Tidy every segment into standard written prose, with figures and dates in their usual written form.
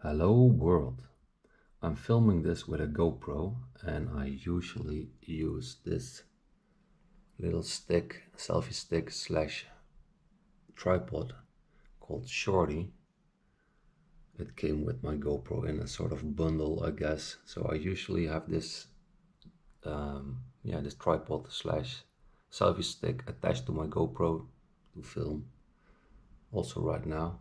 Hello world. I'm filming this with a GoPro and I usually use this little stick, selfie stick slash tripod called Shorty. It came with my GoPro in a sort of bundle, I guess. So I usually have this this tripod slash selfie stick attached to my GoPro to film also right now.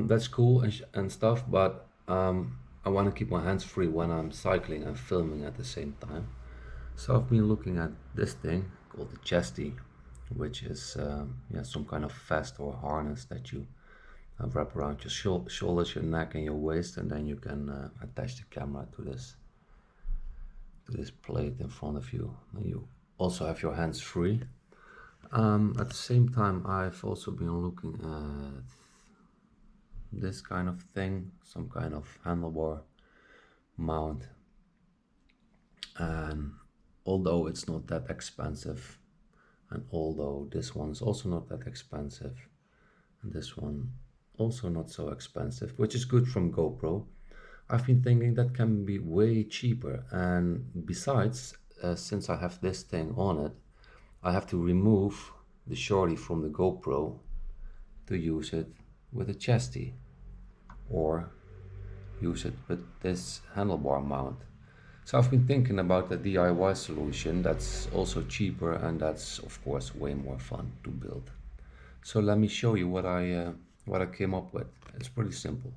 That's cool and stuff, but I want to keep my hands free when I'm cycling and filming at the same time. So I've been looking at this thing called the chesty, which is some kind of vest or harness that you wrap around your shoulders, your neck, and your waist, and then you can attach the camera to this plate in front of you, and you also have your hands free. At the same time, I've also been looking at this kind of thing, some kind of handlebar mount, and although it's not that expensive, and although this one's also not that expensive, and this one also not so expensive, which is good from GoPro, I've been thinking that can be way cheaper. And besides, since I have this thing on it, I have to remove the Shorty from the GoPro to use it with a chesty, or use it with this handlebar mount. So I've been thinking about the DIY solution that's also cheaper, and that's of course way more fun to build. So let me show you what I came up with. It's pretty simple.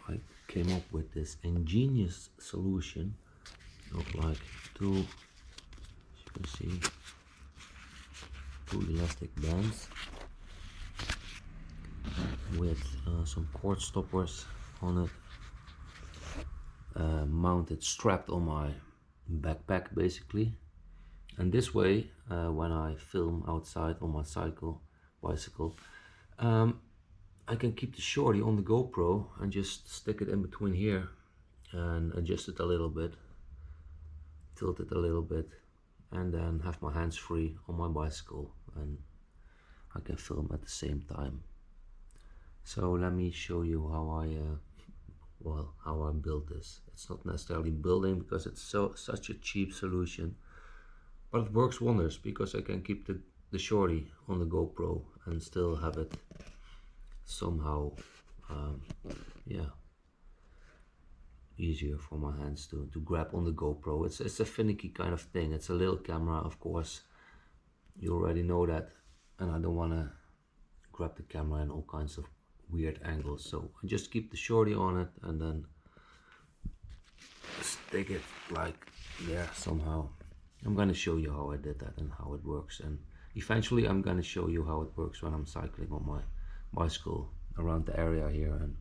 I came up with this ingenious solution of like two, as you can see, two elastic bands with some cord stoppers on it, mounted, strapped on my backpack basically. And this way, when I film outside on my bicycle, I can keep the Shorty on the GoPro and just stick it in between here and adjust it a little bit, tilt it a little bit, and then have my hands free on my bicycle, and I can film at the same time. So let me show you how I built this. It's not necessarily building because it's such a cheap solution, but it works wonders because I can keep the Shorty on the GoPro and still have it somehow easier for my hands to grab on the GoPro. It's a finicky kind of thing. It's a little camera, of course, you already know that, and I don't want to grab the camera in all kinds of weird angles, so I just keep the Shorty on it and then stick it like there somehow. I'm gonna show you how I did that and how it works, and eventually I'm gonna show you how it works when I'm cycling on my bicycle around the area here and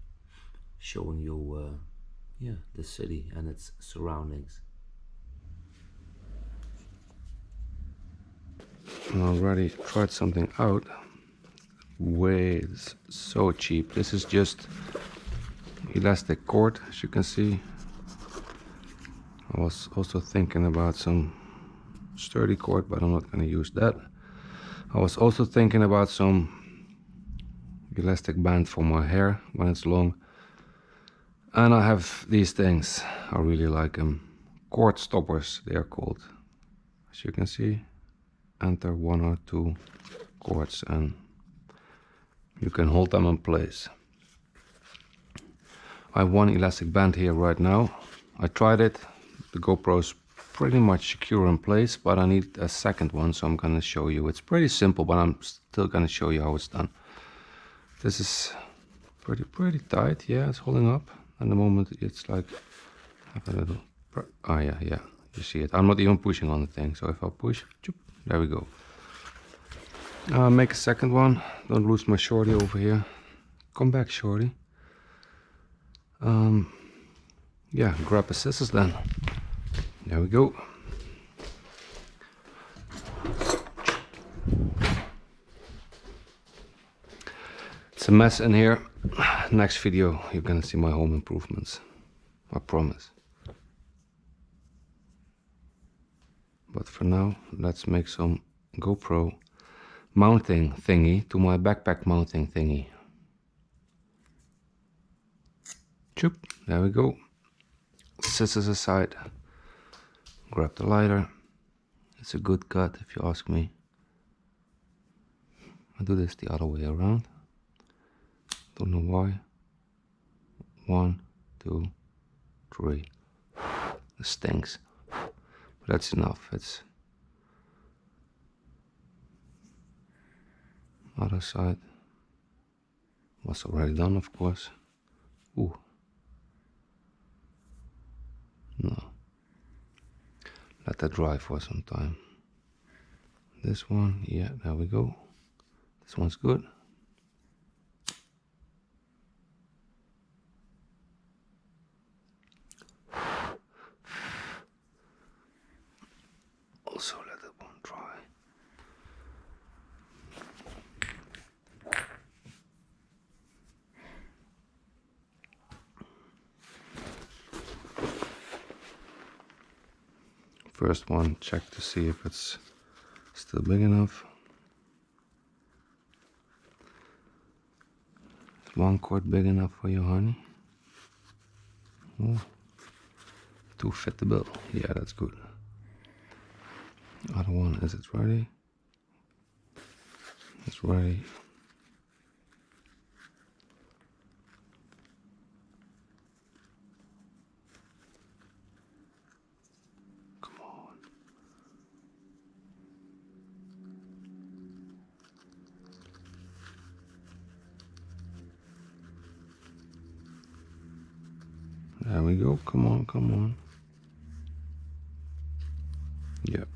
showing you the city and its surroundings. I already tried something out. It's so cheap. This is just elastic cord, as you can see. I was also thinking about some sturdy cord, but I'm not going to use that. I was also thinking about some elastic band for my hair when it's long, and I have these things. I really like them. Cord stoppers, they are called. As you can see, enter one or two cords and you can hold them in place. I have one elastic band here right now. I tried it. The GoPro is pretty much secure in place, but I need a second one, so I'm gonna show you. It's pretty simple, but I'm still gonna show you how it's done. This is pretty tight. Yeah, it's holding up. At the moment it's like, have a little, oh yeah, you see it. I'm not even pushing on the thing, so if I push, there we go. Make a second one. Don't lose my Shorty over here. Come back, Shorty. Grab a scissors then. There we go. It's a mess in here. Next video you're gonna see my home improvements, I promise. But for now, let's make some GoPro mounting thingy to my backpack mounting thingy. Choop, there we go. Scissors aside. Grab the lighter. It's a good cut if you ask me. I do this the other way around. Don't know why. 1, 2, 3. It stinks. But that's enough. It's other side. Was already done, of course. Ooh. No. Let that dry for some time. This one, yeah, there we go. This one's good. Also let that one dry. First one, check to see if it's still big enough. Is one cord big enough for you, honey? Oh, to fit the bill. Yeah, that's good. Other one, is it ready? It's ready. Come on. There we go. Come on, come on. Yep,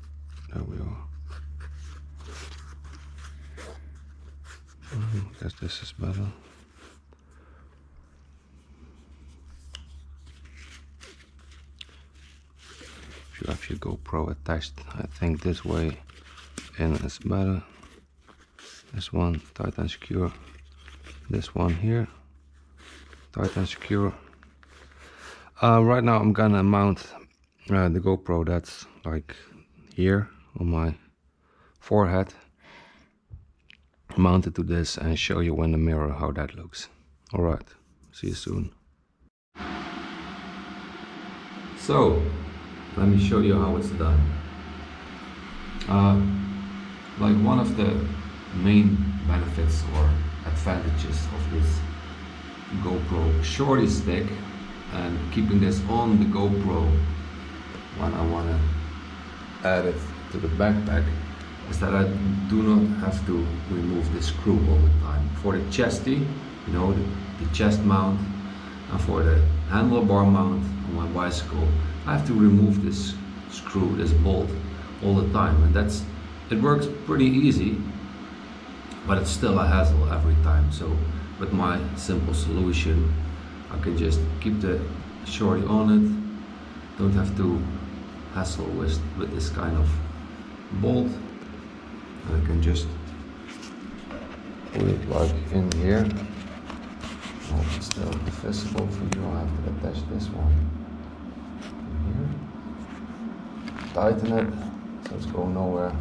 there we are. I guess this is better. If you have your GoPro attached, I think this way in is better. This one tight and secure. This one here, tight and secure. Right now I'm gonna mount the GoPro that's like here on my forehead. Mount it to this and show you in the mirror how that looks. Alright, see you soon. So, let me show you how it's done. Like one of the main benefits or advantages of this GoPro shorty stick and keeping this on the GoPro when I want to add it to the backpack is that I do not have to remove the screw all the time. For the chesty, you know, the chest mount, and for the handlebar mount on my bicycle, I have to remove this screw, this bolt, all the time, and it works pretty easy, but it's still a hassle every time. So with my simple solution, I can just keep the shorty on it, don't have to hassle with this kind of bolt. I can just put it like in here. Oh, it's still visible for you. I have to attach this one here. Tighten it so it's going nowhere.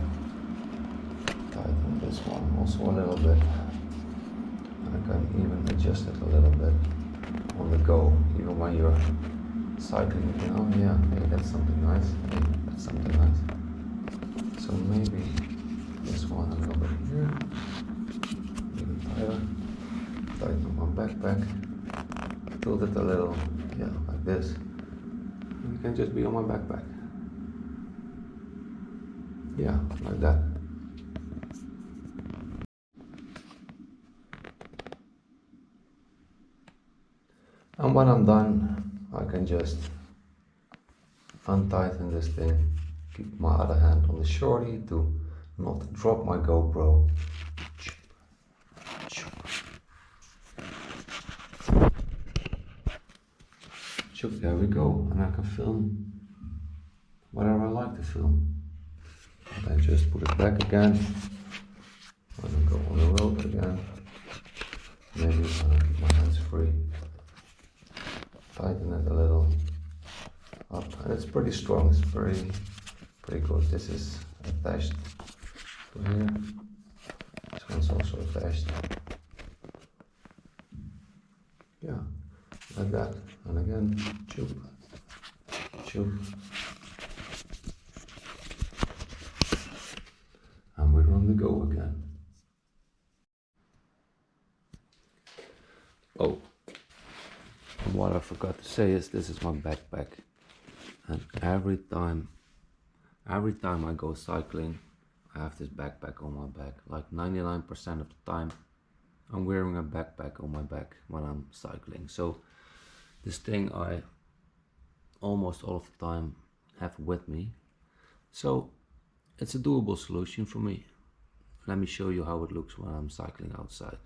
Tighten this one also a little bit. And I can even adjust it a little bit on the go, even when you're cycling. Oh yeah, hey, that's something nice. Hey, that's something nice. So maybe this one a little bit here, even tighter. Tighten up my backpack, tilt it a little, yeah, like this. And it can just be on my backpack. Yeah, like that. And when I'm done, I can just untighten this thing, keep my other hand on the shorty to not drop my GoPro. There we go, and I can film whatever I like to film. And then just put it back again, and then go on the road again. Maybe keep my hands free. Tighten it a little up, and it's pretty strong. It's pretty good. This is attached So here, this one's also attached. Yeah, like that. And again, choop, choop. And we're on the go again. Oh, and what I forgot to say is this is my backpack. And every time I go cycling, I have this backpack on my back. Like 99% of the time, I'm wearing a backpack on my back when I'm cycling. So this thing I almost all of the time have with me. So it's a doable solution for me. Let me show you how it looks when I'm cycling outside.